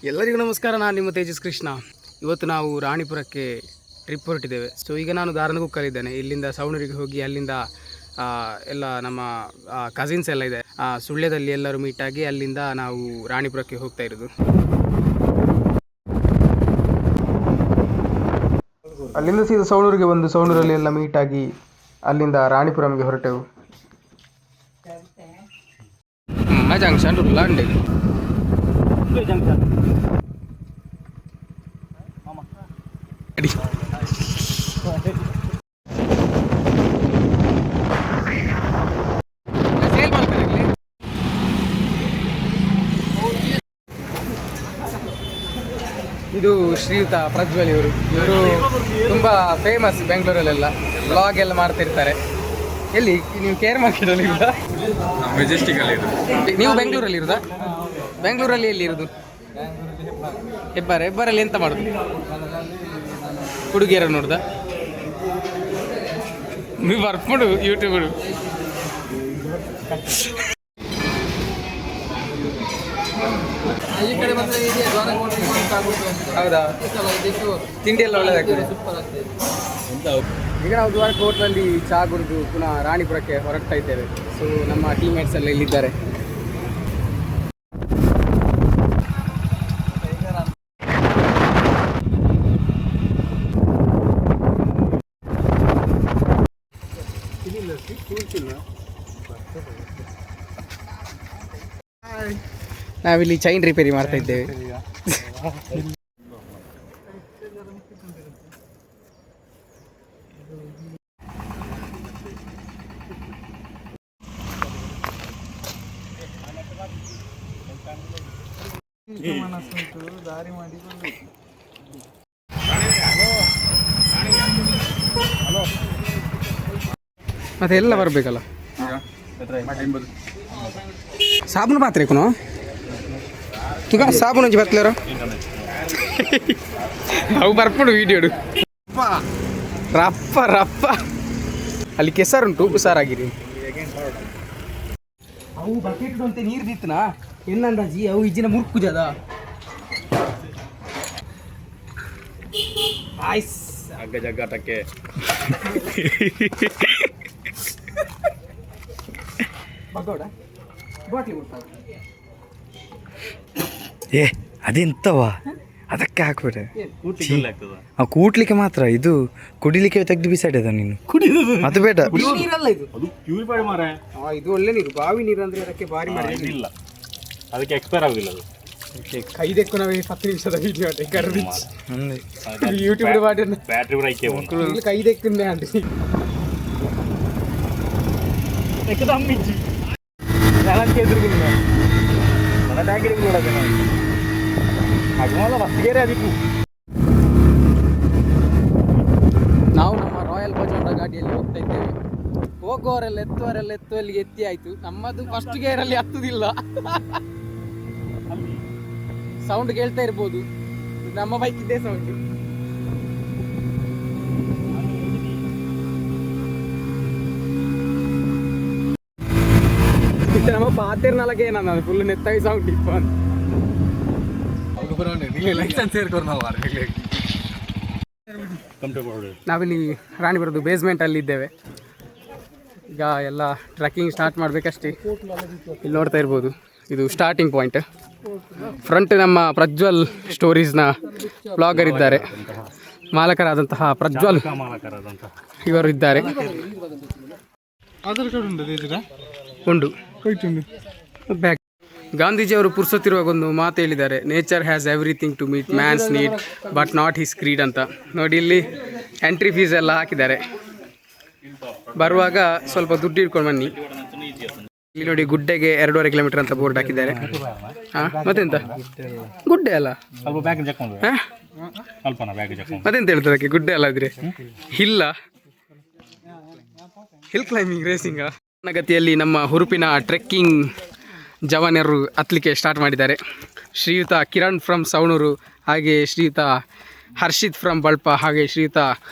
ಎಲ್ಲರಿಗೂ ನಮಸ್ಕಾರ. ನಾನು ನಿಮ್ಮ ತೇಜಸ್ ಕೃಷ್ಣ. ಇವತ್ತು ನಾವು ರಾಣಿಪುರಕ್ಕೆ ಟ್ರಿಪ್ ಹೊರಟಿದ್ದೇವೆ. ಸೊ ಈಗ ನಾನು ದಾರನಗುಕ್ಕಲ್ಲಿದ್ದೇನೆ. ಇಲ್ಲಿಂದ ಸವಣೂರಿಗೆ ಹೋಗಿ ಅಲ್ಲಿಂದ ಎಲ್ಲ ನಮ್ಮ ಕಸಿನ್ಸ್ ಎಲ್ಲ ಇದೆ ಸುಳ್ಯದಲ್ಲಿ ಎಲ್ಲರೂ ಮೀಟಾಗಿ ಅಲ್ಲಿಂದ ನಾವು ರಾಣಿಪುರಕ್ಕೆ ಹೋಗ್ತಾ ಇರೋದು. ಅಲ್ಲಿಂದ ಸೀದಾ ಸವಣೂರಿಗೆ ಬಂದು ಸವಣೂರಲ್ಲಿ ಎಲ್ಲ ಮೀಟಾಗಿ ಅಲ್ಲಿಂದ ರಾಣಿಪುರಂಗೆ ಹೊರಟೆವು. ಜಂಕ್ಷನ್ ಲಾಂಡೆ ಇದು ಶ್ರೀಯುತ ಪ್ರಜ್ವಲ್. ಇವರು ತುಂಬ ಫೇಮಸ್ ಬೆಂಗಳೂರಲ್ಲೆಲ್ಲ ಬ್ಲಾಗ್ ಎಲ್ಲ ಮಾಡ್ತಿರ್ತಾರೆ. ಎಲ್ಲಿ ನೀವು ಕೇರ್ ಮಾರ್ಕೆಟಲ್ಲಿ ಇರೋದಾ? ನೀವು ಬೆಂಗಳೂರಲ್ಲಿ ಇರೋದಾ? ಬೆಂಗಳೂರಲ್ಲಿ ಎಲ್ಲಿ ಇರೋದು? ಹೆಬ್ಬಾರಲ್ಲಿ ಎಂತ ಮಾಡೋದು? ಹುಡುಗಿಯರ ನೋಡ್ದ ನೀವು ಬರ್ಕೊಂಡು ಯೂಟ್ಯೂಬ್ ಈ ಕಡೆ ಬಂದರೆ ಹೌದಾ? ತಿಂಡಿ ಎಲ್ಲ ಒಳ್ಳೆದಾಗ್ತದೆ. ಈಗ ನಾವು ದ್ವಾರಕ ಹೋಟ್ಲಲ್ಲಿ ಚಹಾ ಕುಡಿದು ಪುನಃ ರಾಣಿಪುರಕ್ಕೆ ಹೊರಡ್ತಾ ಇದ್ದೇವೆ. ಸೊ ನಮ್ಮ ಟೀಮ್ಮೇಟ್ಸ್ ಎಲ್ಲ ಇಲ್ಲಿದ್ದಾರೆ. ನಾವಿಲ್ಲಿ ಚೈನ್ ರಿಪೇರಿ ಮಾಡ್ತಾ ಇದ್ದೇವೆ. ದಾರಿ ಮಾಡಿ ಮತ್ತೆ ಎಲ್ಲ ಬರಬೇಕಲ್ಲ. ಸಾಬೂನು ಪಾತ್ರೆ ಕುನು ತುಗ ಸಾಬೂನು ಹಂಚಿ ಬರ್ತಲೇರ ಅವು ಬರ್ಕೊಂಡು ವೀಡಿಯೋಡು ರಪ್ಪ ರಪ್ಪ. ಅಲ್ಲಿ ಕೆಸರುಂಟು, ಹುಷಾರಾಗಿರಿ. ಅವು ಬಕೆಟ್ ಅಂತ ನೀರು ದಿತ್ತನಾ ಎನ್ನಂದಾಜಿ ಅವು ಇಜ್ಜಿನ ಮುರುಕು ಜದ ಆಯ್ಸ್ ಅಗ್ಗ ಜಗ್ಗಾಟಕ್ಕೆ ಬಗೋಡ ಬಾಟ್ಲಿ ಮುಟ್ಟಾವ. ಏ ಅದೆಂತವ ಅದಕ್ಕೆ ಹಾಕ್ಬಿಟ್ಟೆ. ಕೂಟ್ಲಿಕ್ಕೆ ಮಾತ್ರ, ಇದು ಕುಡಿಲಿಕ್ಕೆ ತೆಗೆದು ಬಿಸಾಡಿದ ನೀನು. ಅದು ಬೇಡ, ನೀರಲ್ಲ ಇದು. ಪ್ಯೂರಿಫೈ ಮಾರೆ. ಇದು ಒಳ್ಳೆ ನೀರು, ಬಾವಿ ನೀರು ಅಂದ್ರೆ ಅದಕ್ಕೆ ಭಾರಿ ಮಾಡಿ ಇಲ್ಲ, ಅದಕ್ಕೆ ಎಕ್ಸ್ಪೈರ್ ಆಗುದಿಲ್ಲ ಅದು. ಕೈದೆಕ್ಕು ನಾವೇ 10 ನಿಮಿಷದ ವಿಡಿಯೋ ಯೂಟ್ಯೂಬ್ ಮಾಡಿ ಬ್ಯಾಟ್ರಿ ಕೂಡ ಐಕೆ ಇಲ್ಲಿ ಕೈದೆಕ್ಕನ್ನೇ ಅಂಟಿ ನಾವು ನಮ್ಮ ರಾಯಲ್ ಬಜಾರ್ ಗಾಡಿಯಲ್ಲಿ ಹೋಗ್ತಾ ಇದ್ದೇವೆ. ಹೋಗುವವರೆಲ್ಲ ಎತ್ತುವಲ್ಲಿಗೆ ಎತ್ತಿ ಆಯ್ತು. ನಮ್ಮದು ಫಸ್ಟ್ ಗೇರಲ್ಲಿ ಹತ್ತುದಿಲ್ಲ. ಸೌಂಡ್ ಕೇಳ್ತಾ ಇರ್ಬೋದು, ನಮ್ಮ ಬೈಕ್ ಇದ್ದೇ ಸೌಂಡ್. ನಮ್ಮ ಪಾತೇರ್ ನಾಲ್ಗೆ ನಾನು ಫುಲ್ ನೆತ್ತಾಗಿ ಸೌಂಡ್ ಇಪ್ಪ ಅಂತ ನಾವಿಲ್ಲಿ ರಾಣಿಪುರದ್ದು ಬೇಸ್ಮೆಂಟ್ ಅಲ್ಲಿ ಇದ್ದೇವೆ. ಈಗ ಎಲ್ಲ ಟ್ರೆಕ್ಕಿಂಗ್ ಸ್ಟಾರ್ಟ್ ಮಾಡ್ಬೇಕಷ್ಟೇ. ಇಲ್ಲಿ ನೋಡ್ತಾ ಇರ್ಬೋದು, ಇದು ಸ್ಟಾರ್ಟಿಂಗ್ ಪಾಯಿಂಟ್. ಫ್ರಂಟ್ ನಮ್ಮ ಪ್ರಜ್ವಲ್ ಸ್ಟೋರೀಸ್ನ ಬ್ಲಾಗರ್ ಇದ್ದಾರೆ, ಮಾಲಕರಾದಂತಹ ಪ್ರಜ್ವಲ್ ಇವರು ಇದ್ದಾರೆ. ಉಂಟು ಬ್ಯಾಕ್. ಗಾಂಧೀಜಿಯವರು ಪುರ್ಸೊತ್ತಿರುವಾಗ ಒಂದು ಮಾತು ಹೇಳಿದ್ದಾರೆ, nature has everything to meet man's need but not his greed ಅಂತ. ನೋಡಿ ಇಲ್ಲಿ ಎಂಟ್ರಿ ಫೀಸ್ ಎಲ್ಲ ಹಾಕಿದ್ದಾರೆ. ಬರುವಾಗ ಸ್ವಲ್ಪ ದುಡ್ಡು ಇಟ್ಕೊಂಡು ಬನ್ನಿ. ಇಲ್ಲಿ ನೋಡಿ ಗುಡ್ಡೆಗೆ 2.5 ಕಿಲೋಮೀಟರ್ ಅಂತ ಬೋರ್ಡ್ ಹಾಕಿದ್ದಾರೆ. ಮತ್ತೆಂತ ಗುಡ್ಡೆ ಅಲ್ಲ, ಮತ್ತೆಂತ ಹೇಳ್ತಾರೆ ಅದಕ್ಕೆ ಗುಡ್ಡೆ ಅಲ್ಲ ಇದ್ರೆ ಹಿಲ್ಲ ಹಿಲ್ ಕ್ಲೈಂಬಿಂಗ್ ರೇಸಿಂಗ್. ಗತಿಯಲ್ಲಿ ನಮ್ಮ ಹುರುಪಿನ ಟ್ರೆಕ್ಕಿಂಗ್ ಜವಾನರು ಹತ್ತಲಿಕ್ಕೆ ಸ್ಟಾರ್ಟ್ ಮಾಡಿದ್ದಾರೆ. ಶ್ರೀಯುತ ಕಿರಣ್ ಫ್ರಮ್ ಸವಣೂರು, ಹಾಗೆ ಶ್ರೀಯುತ ಹರ್ಷಿತ್ ಫ್ರಮ್ ಬಳ್ಪ, ಹಾಗೆ ಶ್ರೀಯುತ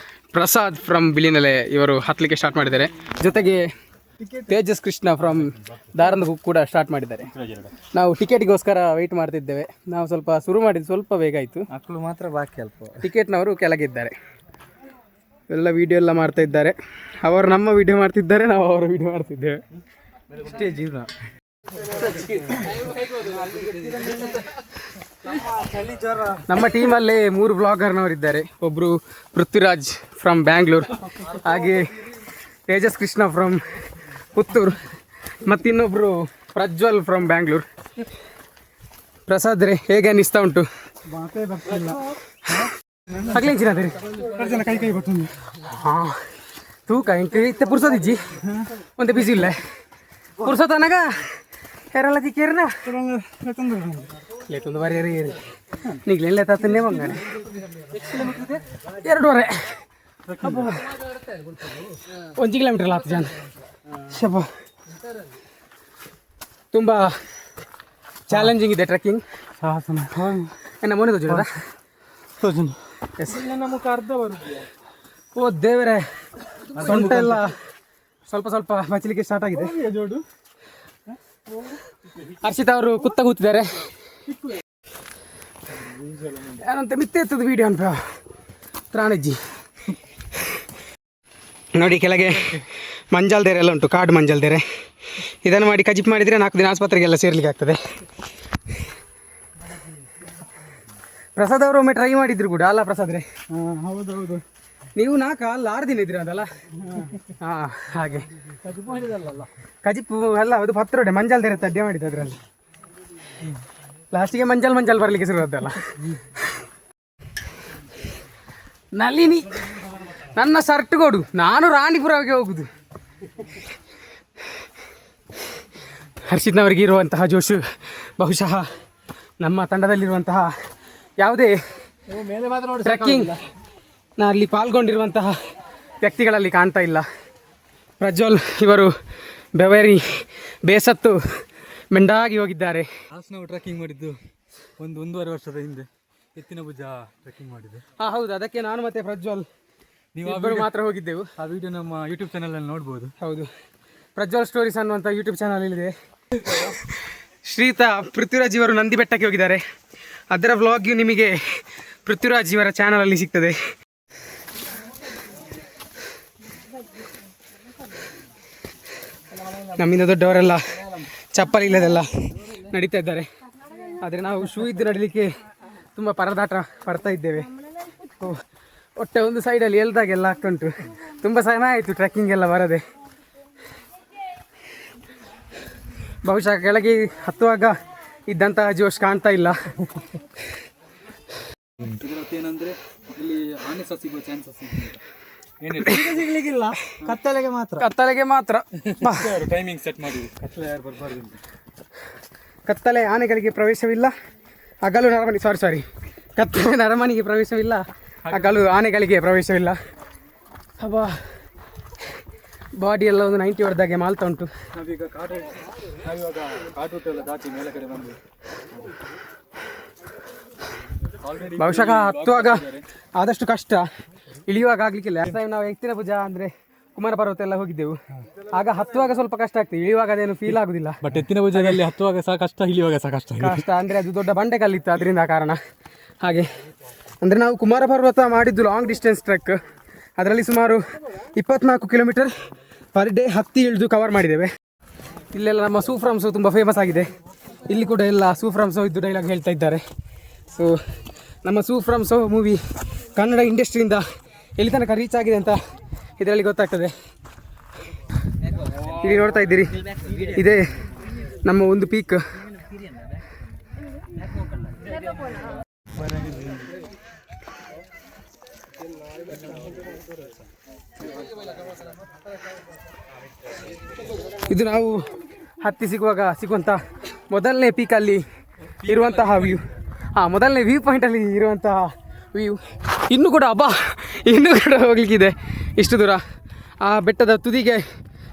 ಪ್ರಸಾದ್ ಫ್ರಮ್ ಬಿಳಿನೆಲೆ ಇವರು ಹತ್ತಲಿಕ್ಕೆ ಸ್ಟಾರ್ಟ್ ಮಾಡಿದ್ದಾರೆ. ಜೊತೆಗೆ ತೇಜಸ್ ಕೃಷ್ಣ ಫ್ರಮ್ ದಾರಂದ ಕೂಡ ಸ್ಟಾರ್ಟ್ ಮಾಡಿದ್ದಾರೆ. ನಾವು ಟಿಕೆಟ್ಗೋಸ್ಕರ ವೆಯ್ಟ್ ಮಾಡ್ತಿದ್ದೇವೆ. ನಾವು ಸ್ವಲ್ಪ ಶುರು ಮಾಡಿದ್ದು ಸ್ವಲ್ಪ ಬೇಗ ಆಯಿತು. ಮಕ್ಕಳು ಮಾತ್ರ ಬಾಕಿ ಅಲ್ಪ. ಟಿಕೆಟ್ನವರು ಕೆಳಗಿದ್ದಾರೆ. ಎಲ್ಲ ವೀಡಿಯೋ ಎಲ್ಲ ಮಾಡ್ತಾ ಇದ್ದಾರೆ. ಅವರು ನಮ್ಮ ವೀಡಿಯೋ ಮಾಡ್ತಿದ್ದಾರೆ, ನಾವು ಅವರ ವೀಡಿಯೋ ಮಾಡ್ತಿದ್ದೇವೆ. ಇಷ್ಟೇ ಜೀವನ. ನಮ್ಮ ಟೀಮಲ್ಲಿ 3 ಬ್ಲಾಗರ್ನವರಿದ್ದಾರೆ. ಒಬ್ಬರು ಪೃಥ್ವಿರಾಜ್ ಫ್ರಮ್ ಬ್ಯಾಂಗ್ಳೂರ್, ಹಾಗೆ ತೇಜಸ್ ಕೃಷ್ಣ ಫ್ರಮ್ ಪುತ್ತೂರು, ಮತ್ತಿನ್ನೊಬ್ಬರು ಪ್ರಜ್ವಲ್ ಫ್ರಮ್ ಬ್ಯಾಂಗ್ಳೂರ್. ಪ್ರಸಾದ್ ರೇ, ಹೇಗೆ ಅನ್ನಿಸ್ತಾ ಉಂಟು? ಹಾಂ, ತೂಕ ಇಂಕ ಇತ್ತೆ ಪುರ್ಸೋದಿಜ್ಜಿ ಒಂದೇ ಬಿಸಿ ಇಲ್ಲ ಪುರ್ಸೋತನಗ ಹೇರಲ್ಲ ತಿಕ್ಕೇರನ ಲೇತೊಂದು ಬಾರಿ ಏರಿ ನಿಗ್ಲೆಲ್ಲ ತಾತನ್ನೇ ಬಂಗಾನೆ 2.5 1 ಕಿಲೋಮೀಟರ್ ಆಯ್ತು ಜನ. ಶಪ ತುಂಬ ಚಾಲೆಂಜಿಂಗ್ ಇದೆ ಟ್ರೆಕ್ಕಿಂಗ್. ಏನ ಮೊನ್ನೆ ತೋಜದ ಓ ದೇವರೇ, ಸೊಂಟ ಎಲ್ಲ ಸ್ವಲ್ಪ ಸ್ವಲ್ಪ ಮಚ್ಚಲಿಕ್ಕೆ ಸ್ಟಾರ್ಟ್ ಆಗಿದೆ. ಹರ್ಷಿತಾ ಅವರು ಕುತ್ತ ಕೂತಿದ್ದಾರೆ. ಏನಂತ ಮಿತ್ತೆ ಎತ್ತದ ವಿಡಿಯೋ ಅನ್ಪ ಪ್ರಾಣಜ್ಜಿ ನೋಡಿ. ಕೆಳಗೆ ಮಂಜಾಲ್ದೇರೆ ಎಲ್ಲ ಉಂಟು, ಕಾಡು ಮಂಜಾಲ್ದೇರೆ. ಇದನ್ನು ಮಾಡಿ ಕಜಿಪ್ ಮಾಡಿದರೆ 4 ದಿನ ಆಸ್ಪತ್ರೆಗೆಲ್ಲ ಸೇರ್ಲಿಕ್ಕೆ ಆಗ್ತದೆ. ಪ್ರಸಾದ್ ಅವರು ಒಮ್ಮೆ ಟ್ರೈ ಮಾಡಿದ್ರು ಕೂಡ ಅಲ್ಲ ಪ್ರಸಾದ್ ರೇ? ಹೌದೌದು. ನೀವು 4 ಅಲ್ಲ 6 ದಿನ ಇದ್ರಿ ಅದಲ್ಲ? ಹಾಂ, ಹಾಗೆ ಕಜಿಪ್ಪು ಅಲ್ಲ, ಅದು ಪತ್ರೊಡೆ ಮಂಜಾಲ್ದೇರೆ ಅಡ್ಡೆ ಮಾಡಿದ್ದು ಅದರಲ್ಲಿ. ಲಾಸ್ಟಿಗೆ ಮಂಜಲ್ ಬರಲಿಕ್ಕೆ ಶುರುವಾದ್ದಲ್ಲ. ನಳಿನಿ, ನನ್ನ ಶರ್ಟ್ ಕೊಡು, ನಾನು ರಾಣಿಪುರಕ್ಕೆ ಹೋಗುದು. ಹರ್ಷಿತ್ನವರಿಗೆ ಇರುವಂತಹ ಜೋಶು ಬಹುಶಃ ನಮ್ಮ ತಂಡದಲ್ಲಿರುವಂತಹ ಯಾವುದೇ ಟ್ರೆಕ್ಕಿಂಗ್ ಅಲ್ಲಿ ಪಾಲ್ಗೊಂಡಿರುವಂತಹ ವ್ಯಕ್ತಿಗಳಲ್ಲಿ ಕಾಣ್ತಾ ಇಲ್ಲ. ಪ್ರಜ್ವಲ್ ಇವರು ಬೆವರಿ ಬೇಸತ್ತು ಮೆಂಡಾಗಿ ಹೋಗಿದ್ದಾರೆ. ನಾವು ಟ್ರೆಕ್ಕಿಂಗ್ ಮಾಡಿದ್ದು 1.5 ವರ್ಷದ ಹಿಂದೆ ಎತ್ತಿನ ಭುಜ ಟ್ರೆಕ್ಕಿಂಗ್ ಮಾಡಿದ್ದು. ಹಾಂ ಹೌದು, ಅದಕ್ಕೆ ನಾನು ಮತ್ತು ಪ್ರಜ್ವಲ್ ಇಬ್ಬರು ಮಾತ್ರ ಹೋಗಿದ್ದೆವು. ಆ ವಿಡಿಯೋ ನಮ್ಮ ಯೂಟ್ಯೂಬ್ ಚಾನಲಲ್ಲಿ ನೋಡ್ಬೋದು. ಹೌದು, ಪ್ರಜ್ವಲ್ ಸ್ಟೋರೀಸ್ ಅನ್ನುವಂಥ ಯೂಟ್ಯೂಬ್ ಚಾನಲ್ ಇದೆ. ಶ್ರೀತಾ ಪೃಥ್ವಿರಾಜ್ ಇವರು ನಂದಿ ಬೆಟ್ಟಕ್ಕೆ ಹೋಗಿದ್ದಾರೆ. ಅದರ ವ್ಲಾಗ್ ನಿಮಗೆ ಪೃಥ್ವಿರಾಜ್ ಇವರ ಚಾನಲಲ್ಲಿ ಸಿಗ್ತದೆ. ನಮ್ಮಿಂದ ದೊಡ್ಡವರೆಲ್ಲ ಚಪ್ಪಲಿ ಇಲ್ಲದೆಲ್ಲ ನಡೀತಾ ಇದ್ದಾರೆ. ಆದರೆ ನಾವು ಶೂ ಇದ್ದು ನಡೀಲಿಕ್ಕೆ ತುಂಬ ಪರದಾಟ ಪಡ್ತಾ ಇದ್ದೇವೆ. ಹೊಟ್ಟೆ ಒಂದು ಸೈಡಲ್ಲಿ ಎಲ್ದಾಗೆಲ್ಲ ಆಗ್ತುಂಟು. ತುಂಬ ಸಮಯ ಆಯಿತು ಟ್ರೆಕ್ಕಿಂಗ್ ಎಲ್ಲ ಬರದೆ. ಬಹುಶಃ ಕೆಳಗೆ ಹತ್ತುವಾಗ ಇದ್ದಂತಹ ಜೋಶ್ ಕಾಣ್ತಾ ಇಲ್ಲ. ಏನಂದ್ರೆ ಇಲ್ಲಿ ಆನೆ ಸಿಗುವ ಚಾನ್ಸಸ್ ಸಿಗ್ಲಿಕ್ಕಿಲ್ಲ, ಕತ್ತಲೆಗೆ ಮಾತ್ರ ಟೈಮಿಂಗ್ ಸೆಟ್ ಮಾಡಿದ್ವಿ. ಕತ್ತಲೆ ಯಾರು ಬರಬಾರ್ದು. ಕತ್ತಲೆ ಆನೆಗಳಿಗೆ ಪ್ರವೇಶವಿಲ್ಲ, ಹಗಲು ನರಮನಿ ಸಾರಿ ಕತ್ತಲೆ ನರಮನಿಗೆ ಪ್ರವೇಶವಿಲ್ಲ, ಹಗಲು ಆನೆಗಳಿಗೆ ಪ್ರವೇಶವಿಲ್ಲ. ಅಬ್ಬಾ, ಬಾಡಿ ಎಲ್ಲ ಒಂದು 90 ಹೊಡೆದಾಗೆ ಮಾಲ್ತಾ ಉಂಟು. ನಾವಿವಾಗ ಕಾಟೂಟ ಎಲ್ಲ ದಾಟಿ ಮೇಲೆ ಕಡೆ ಬಂದು ಬಹುಶಃ ಹತ್ತುವಾಗ ಆದಷ್ಟು ಕಷ್ಟ, ಇಳಿಯುವಾಗ ಆಗ್ಲಿಕ್ಕಿಲ್ಲ. ಟೈಮ್ ನಾವು ಎತ್ತಿನ ಭುಜ ಅಂದರೆ ಕುಮಾರ ಪರ್ವತ ಎಲ್ಲ ಹೋಗಿದ್ದೆವು. ಆಗ ಹತ್ತುವಾಗ ಸ್ವಲ್ಪ ಕಷ್ಟ ಆಗ್ತದೆ, ಇಳಿಯುವಾಗ ಅದೇನು ಫೀಲ್ ಆಗುದಿಲ್ಲ. ಬಟ್ ಎತ್ತಿನ ಭುಜದಲ್ಲಿ ಹತ್ತುವಾಗ ಸಹ ಕಷ್ಟ, ಇಳಿಯುವಾಗ ಸಹ ಕಷ್ಟ. ಅಂದರೆ ಅದು ದೊಡ್ಡ ಬಂಡೆ ಕಲ್ಲಿತ್ತು, ಅದರಿಂದ ಕಾರಣ. ಹಾಗೆ ಅಂದರೆ ನಾವು ಕುಮಾರ ಪರ್ವತ ಮಾಡಿದ್ದು ಲಾಂಗ್ ಡಿಸ್ಟೆನ್ಸ್ ಟ್ರೆಕ್. ಅದರಲ್ಲಿ ಸುಮಾರು 24 ಕಿಲೋಮೀಟರ್ ಪರ್ ಡೇ ಹತ್ತಿ ಇಳಿದು ಕವರ್ ಮಾಡಿದ್ದೇವೆ. ಇಲ್ಲೆಲ್ಲ ನಮ್ಮ ಸೂಫ್ರಮ್ಸು ತುಂಬ ಫೇಮಸ್ ಆಗಿದೆ. ಇಲ್ಲಿ ಕೂಡ ಎಲ್ಲ ಸೂಫ್ರಮ್ಸೋ ಇದ್ದು ಡೈಲಾಗ್ ಹೇಳ್ತಾ ಇದ್ದಾರೆ. ಸೊ ನಮ್ಮ ಸೂಫ್ರಮ್ಸೋ ಮೂವಿ ಕನ್ನಡ ಇಂಡಸ್ಟ್ರಿಯಿಂದ ಎಲ್ಲಿ ತನಕ ರೀಚ್ ಆಗಿದೆ ಅಂತ ಇದರಲ್ಲಿ ಗೊತ್ತಾಗ್ತದೆ. ಇಲ್ಲಿ ನೋಡ್ತಾ ಇದ್ದೀರಿ, ಇದೇ ನಮ್ಮ ಒಂದು ಪೀಕ್. ಇದು ನಾವು ಹತ್ತಿ ಸಿಗುವಂಥ ಮೊದಲನೇ ಪೀಕಲ್ಲಿ ಇರುವಂತಹ ವ್ಯೂ. ಮೊದಲನೇ ವ್ಯೂ ಪಾಯಿಂಟಲ್ಲಿ ಇರುವಂತಹ ವ್ಯೂ. ಇನ್ನೂ ಕೂಡ ಹೋಗ್ಲಿಕ್ಕಿದೆ ಇಷ್ಟು ದೂರ. ಆ ಬೆಟ್ಟದ ತುದಿಗೆ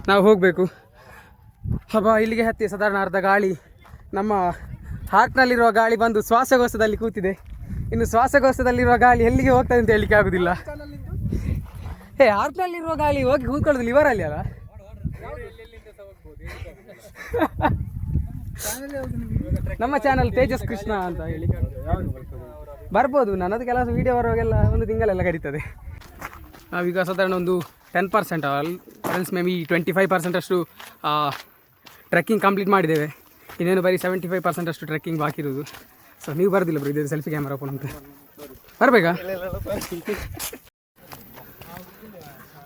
ನಾವು ಹೋಗಬೇಕು. ಇಲ್ಲಿಗೆ ಹತ್ತಿ ಸಾಧಾರಣ ಅರ್ಧ ಗಾಳಿ, ನಮ್ಮ ಹಾರ್ಟ್ನಲ್ಲಿರುವ ಗಾಳಿ ಬಂದು ಶ್ವಾಸಕೋಶದಲ್ಲಿ ಕೂತಿದೆ. ಇನ್ನು ಶ್ವಾಸಕೋಶದಲ್ಲಿರುವ ಗಾಳಿ ಎಲ್ಲಿಗೆ ಹೋಗ್ತದೆ ಅಂತ ಹೇಳಲಿಕ್ಕೆ ಆಗೋದಿಲ್ಲ. ಹಾರ್ಟ್ನಲ್ಲಿರುವ ಗಾಳಿ ಹೋಗಿ ಕೂತ್ಕೊಳ್ಳೋದು ಲಿವರಲ್ಲಿ ಅಲ್ಲ. ನಮ್ಮ ಚಾನಲ್ ತೇಜಸ್ ಕೃಷ್ಣ ಅಂತ ಹೇಳಿ ಬರ್ಬೋದು. ನನ್ನದು ಕೆಲಸ ವೀಡಿಯೋ ಬರುವಾಗೆಲ್ಲ ಒಂದು ತಿಂಗಳೆಲ್ಲ ಕರೀತದೆ. ನಾವೀಗ ಸಾಧಾರಣ ಒಂದು 10% ಎಲ್ಸ್ ಮೇ ಬಿ 25% ಅಷ್ಟು ಟ್ರೆಕ್ಕಿಂಗ್ ಕಂಪ್ಲೀಟ್ ಮಾಡಿದ್ದೇವೆ. ಇನ್ನೇನು ಬರೀ 75% ಅಷ್ಟು ಟ್ರೆಕ್ಕಿಂಗ್ ಬಾಕಿ ಇರೋದು. ಸೊ ನೀವು ಬರೋದಿಲ್ಲ ಬ್ರೋ, ಇದು ಸೆಲ್ಫಿ ಕ್ಯಾಮರಾ ಓಪನ್ ಅಂತ ಬರಬೇಕಾ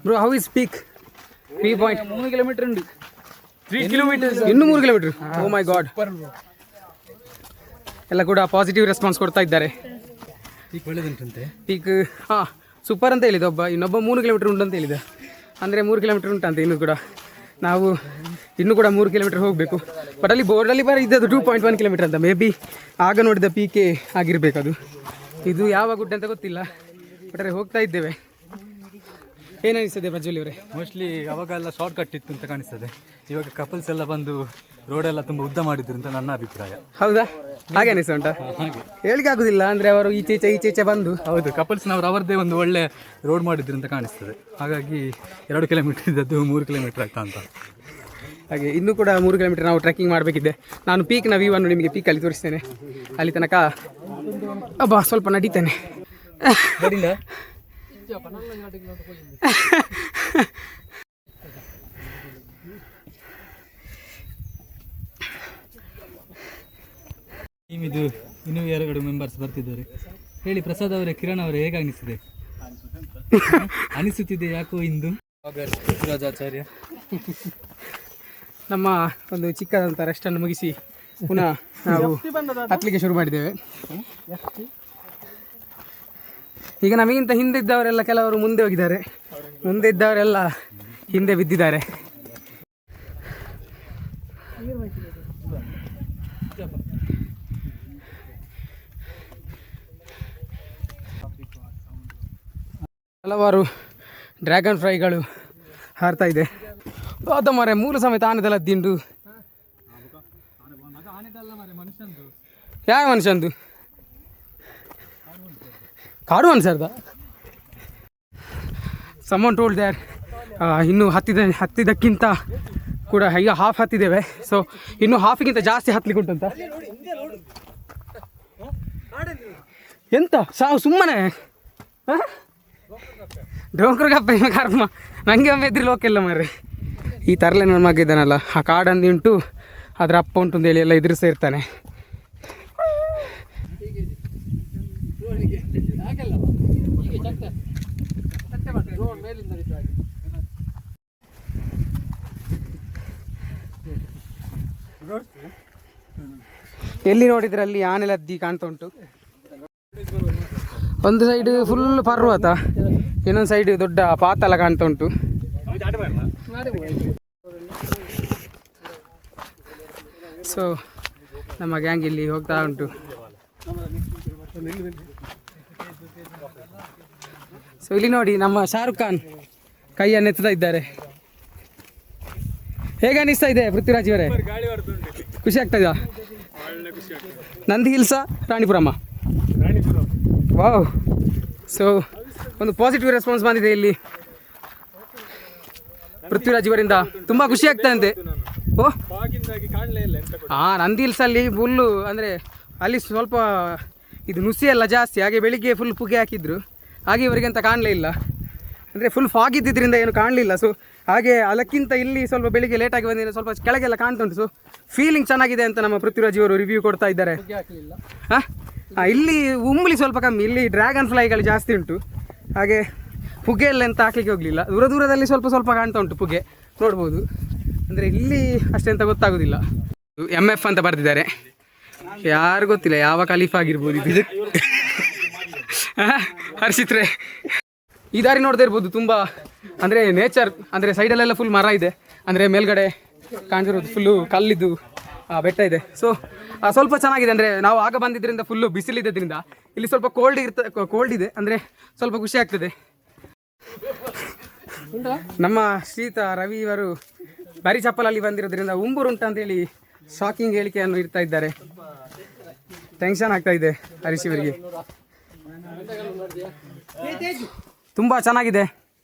bro? How is peak? 3 kilometre ಉಂಟು. 3 ಕಿಲೋಮೀಟರ್ ಇನ್ನೂ 3 ಕಿಲೋಮೀಟರ್. ಓ ಮೈ ಗಾಡ್. ಎಲ್ಲ ಕೂಡ ಪಾಸಿಟಿವ್ ರೆಸ್ಪಾನ್ಸ್ ಕೊಡ್ತಾ ಇದ್ದಾರೆ. ಪೀಕ್ ಒಳ್ಳೆದುಂಟಂತೆ. ಪೀಕ್ ಹಾಂ ಸೂಪರ್ ಅಂತ ಹೇಳಿದ ಇನ್ನೊಬ್ಬ 3 ಕಿಲೋಮೀಟರ್ ಉಂಟು ಅಂತ ಹೇಳಿದ. ಅಂದರೆ 3 ಕಿಲೋಮೀಟರ್ ಉಂಟಂತೆ ಇನ್ನೂ ಕೂಡ. ನಾವು ಇನ್ನೂ ಕೂಡ 3 ಕಿಲೋಮೀಟರ್ ಹೋಗಬೇಕು. ಬಟ್ ಅಲ್ಲಿ ಬೋರ್ಡಲ್ಲಿ ಬರೀ ಇದ್ದದ್ದು 2.1 ಕಿಲೋಮೀಟರ್ ಅಂತ. ಮೇ ಬಿ ಆಗ ನೋಡಿದ ಪೀಕೆ ಆಗಿರಬೇಕು ಅದು. ಇದು ಯಾವ ಗುಡ್ಡ ಅಂತ ಗೊತ್ತಿಲ್ಲ, ಬಟ್ ಅದೇ ಹೋಗ್ತಾ ಇದ್ದೇವೆ. ಏನಿಸ್ತದೆ ಪ್ರಜ್ವಲಿ ಅವರೇ? ಮೋಸ್ಟ್ಲಿ ಅವಾಗೆಲ್ಲ ಶಾರ್ಟ್ ಕಟ್ ಇತ್ತು ಅಂತ ಕಾಣಿಸ್ತದೆ. ಇವಾಗ ಕಪಲ್ಸ್ ಎಲ್ಲ ಬಂದು ರೋಡೆಲ್ಲ ತುಂಬ ಉದ್ದ ಮಾಡಿದ್ರು ಅಂತ ನನ್ನ ಅಭಿಪ್ರಾಯ. ಹೌದಾ? ಹಾಗೆ ಅನಿಸ್ತಾ ಉಂಟಾ? ಹೇಳಿಕೆ ಆಗುದಿಲ್ಲ ಅಂದರೆ ಅವರು ಈಚೆ ಬಂದು. ಹೌದು, ಕಪಲ್ಸ್ನವ್ರು ಅವರದ್ದೇ ಒಂದು ಒಳ್ಳೆ ರೋಡ್ ಮಾಡಿದ್ರು ಅಂತ ಕಾಣಿಸ್ತದೆ. ಹಾಗಾಗಿ 2 ಕಿಲೋಮೀಟರ್ ಇದ್ದದ್ದು 3 ಕಿಲೋಮೀಟರ್ ಆಯ್ತಾ ಅಂತ. ಹಾಗೆ ಇನ್ನೂ ಕೂಡ 3 ಕಿಲೋಮೀಟರ್ ನಾವು ಟ್ರೆಕ್ಕಿಂಗ್ ಮಾಡಬೇಕಿದೆ. ನಾನು ಪೀಕ್ನ ವ್ಯೂವನ್ನು ನಿಮಗೆ ಪೀಕಲ್ಲಿ ತೋರಿಸ್ತೇನೆ. ಅಲ್ಲಿ ತನಕ ಸ್ವಲ್ಪ ನಡೀತೇನೆ. ಇದು ಇನ್ನೂ 2 ಮೆಂಬರ್ಸ್ ಬರ್ತಿದ್ದಾರೆ. ಹೇಳಿ ಪ್ರಸಾದ್ ಅವರೇ, ಕಿರಣ್ ಅವರೇ, ಹೇಗೆ ಅನಿಸುತ್ತಿದೆ ಯಾಕೋ ಇಂದು ರಾಜಾಚಾರ್ಯ? ನಮ್ಮ ಒಂದು ಚಿಕ್ಕದಂಥ ರೆಸ್ಟನ್ನು ಮುಗಿಸಿ ಪುನಃ ನಾವು ಹತ್ತಲಿಕ್ಕೆ ಶುರು ಮಾಡಿದ್ದೇವೆ. ಈಗ ನಮಗಿಂತ ಹಿಂದೆ ಇದ್ದವರೆಲ್ಲ ಕೆಲವರು ಮುಂದೆ ಹೋಗಿದ್ದಾರೆ, ಮುಂದೆ ಇದ್ದವರೆಲ್ಲ ಹಿಂದೆ ಬಿದ್ದಿದ್ದಾರೆ. ಹಲವಾರು ಡ್ರ್ಯಾಗನ್ ಫ್ರೈಗಳು ಹಾರ್ತಾ ಇದೆ. ಅದ ಮರೆ ಮೂರು ಸಮೇತ ಆನೆದೆಲ್ಲ ದಿಂಡು. ಯಾವ ಮನುಷ್ಯಂದು? ಕಾಡು ಮನುಷ್ಯರ್ದ. ಸಮನ್ ಟೋಲ್ಡ್ ದ್ಯಾಟ್ ಇನ್ನೂ ಹತ್ತಿದ್ದಕ್ಕಿಂತ ಕೂಡ ಈಗ ಹಾಫ್ ಹತ್ತಿದ್ದೇವೆ. ಸೊ ಇನ್ನೂ ಹಾಫಿಗಿಂತ ಜಾಸ್ತಿ ಹತ್ತಲಿಕ್ಕೆ ಉಂಟಂತ. ಎಂತ ಸಾವು ಸುಮ್ಮನೆ ಡೋಂಕ್ರ ಗಪ್ಪ ಕರ್ಮ. ನನಗೆ ಒಮ್ಮೆ ಎದ್ರಿ ಲೋಕೆಲ್ಲ ಮಾರ್ರೆ. ಈ ತರಲೆ ನನ್ನ ಮಗ ಇದ್ದಾನಲ್ಲ, ಆ ಕಾಡಂದು ಉಂಟು, ಅದರ ಅಪ್ಪ ಉಂಟು ಅಂತ ಹೇಳಿ ಎಲ್ಲ ಎದುರಿಸ್ತಾ ಇರ್ತಾನೆ. ಎಲ್ಲಿ ನೋಡಿದ್ರೆ ಅಲ್ಲಿ ಆನೆ ಲದ್ದಿ ಕಾಣ್ತಾ ಉಂಟು. ಒಂದು ಸೈಡ್ ಫುಲ್ ಪರ್ವತ, ಇನ್ನೊಂದು ಸೈಡ್ ದೊಡ್ಡ ಪಾತಾಳ ಕಾಣ್ತಾ ಉಂಟು. ಸೊ ನಮ್ಮ ಗ್ಯಾಂಗ್ ಇಲ್ಲಿ ಹೋಗ್ತಾ ಉಂಟು. ಸೊ ಇಲ್ಲಿ ನೋಡಿ ನಮ್ಮ ಶಾರುಖ್ ಖಾನ್ ಕೈಯನ್ನು ಎತ್ತುತ್ತಾ ಇದ್ದಾರೆ. ಹೇಗೆ ಅನಿಸ್ತಾ ಇದೆ ಪೃಥ್ವಿರಾಜ್ ಅವರೇ? ಖುಷಿ ಆಗ್ತಾ ಇದೆಯಾ? ನಂದಿ ಹಿಲ್ಸ ರಾಣಿಪುರಮ್ಮ? ವಾವ್. ಸೊ ಒಂದು ಪಾಸಿಟಿವ್ ರೆಸ್ಪಾನ್ಸ್ ಬಂದಿದೆ ಇಲ್ಲಿ ಪೃಥ್ವಿರಾಜ್ ಇವರಿಂದ. ತುಂಬ ಖುಷಿ ಆಗ್ತದಂತೆ. ಓ ಹಾಂ, ನಂದಿ ಹಿಲ್ಸಲ್ಲಿ ಫುಲ್ಲು ಅಂದರೆ ಅಲ್ಲಿ ಸ್ವಲ್ಪ ಇದು ನುಸಿ ಎಲ್ಲ ಜಾಸ್ತಿ, ಹಾಗೆ ಬೆಳಿಗ್ಗೆ ಫುಲ್ ಪುಗೆ ಹಾಕಿದ್ರು, ಹಾಗೆ ಇವರಿಗೆ ಅಂತ ಕಾಣಲೇ ಇಲ್ಲ. ಅಂದರೆ ಫುಲ್ ಫಾಗ್ ಇದ್ದಿದ್ದರಿಂದ ಏನು ಕಾಣಲಿಲ್ಲ. ಸೊ ಹಾಗೆ ಅದಕ್ಕಿಂತ ಇಲ್ಲಿ ಸ್ವಲ್ಪ ಬೆಳಿಗ್ಗೆ ಲೇಟಾಗಿ ಬಂದಿದೆ, ಸ್ವಲ್ಪ ಕೆಳಗೆಲ್ಲ ಕಾಣ್ತಾ ಉಂಟು. ಸೊ ಫೀಲಿಂಗ್ ಚೆನ್ನಾಗಿದೆ ಅಂತ ನಮ್ಮ ಪೃಥ್ವಿರಾಜ್ ಇವರು ರಿವ್ಯೂ ಕೊಡ್ತಾ ಇದ್ದಾರೆ. ಹಾಂ, ಇಲ್ಲಿ ಉಂಬಳಿ ಸ್ವಲ್ಪ ಕಮ್ಮಿ, ಇಲ್ಲಿ ಡ್ರ್ಯಾಗನ್ ಫ್ಲೈಗಳು ಜಾಸ್ತಿ ಉಂಟು. ಹಾಗೆ ಪುಗೆ ಎಲ್ಲ ಎಂತ ಹಾಕ್ಲಿಕ್ಕೆ ಹೋಗಲಿಲ್ಲ. ದೂರದಲ್ಲಿ ಸ್ವಲ್ಪ ಕಾಣ್ತಾ ಉಂಟು ಪುಗೆ, ನೋಡ್ಬೋದು. ಅಂದರೆ ಇಲ್ಲಿ ಅಷ್ಟೆಂತ ಗೊತ್ತಾಗೋದಿಲ್ಲ. MF ಅಂತ ಬರೆದಿದ್ದಾರೆ, ಯಾರು ಗೊತ್ತಿಲ್ಲ ಯಾವ ಖಲೀಫ್ ಆಗಿರ್ಬೋದು ಇದು. ಹರ್ಷಿತ್ರೆ ಈ ದಾರಿ ನೋಡ್ತಾ ಇರ್ಬೋದು. ತುಂಬ ಅಂದರೆ ನೇಚರ್, ಅಂದರೆ ಸೈಡಲ್ಲೆಲ್ಲ ಫುಲ್ ಮರ ಇದೆ. ಅಂದರೆ ಮೇಲ್ಗಡೆ ಕಾಣ್ತಿರೋದು ಫುಲ್ಲು ಕಲ್ಲಿದ್ದು ಬೆಟ್ಟ ಇದೆ. ಸೊ ಸ್ವಲ್ಪ ಚೆನ್ನಾಗಿದೆ. ಅಂದರೆ ನಾವು ಆಗ ಬಂದಿದ್ದರಿಂದ ಫುಲ್ಲು ಬಿಸಿಲಿದ್ದರಿಂದ ಇಲ್ಲಿ ಸ್ವಲ್ಪ ಕೋಲ್ಡ್ ಇದೆ, ಅಂದರೆ ಸ್ವಲ್ಪ ಖುಷಿ ಆಗ್ತದೆ. ನಮ್ಮ ಶ್ರೀತ ರವಿ ಇವರು ಬರೀ ಚಪ್ಪಲಲ್ಲಿ ಬಂದಿರೋದ್ರಿಂದ ಉಂಬೂರು ಉಂಟು ಅಂತೇಳಿ ಶಾಕಿಂಗ್ ಹೇಳಿಕೆಯನ್ನು ಇಡ್ತಾ ಇದ್ದಾರೆ. ಟೆನ್ಷನ್ ಆಗ್ತಾ ಇದೆ ಹರೀಶ್ ಇವರಿಗೆ. ತುಂಬ ಚೆನ್ನಾಗಿದೆ.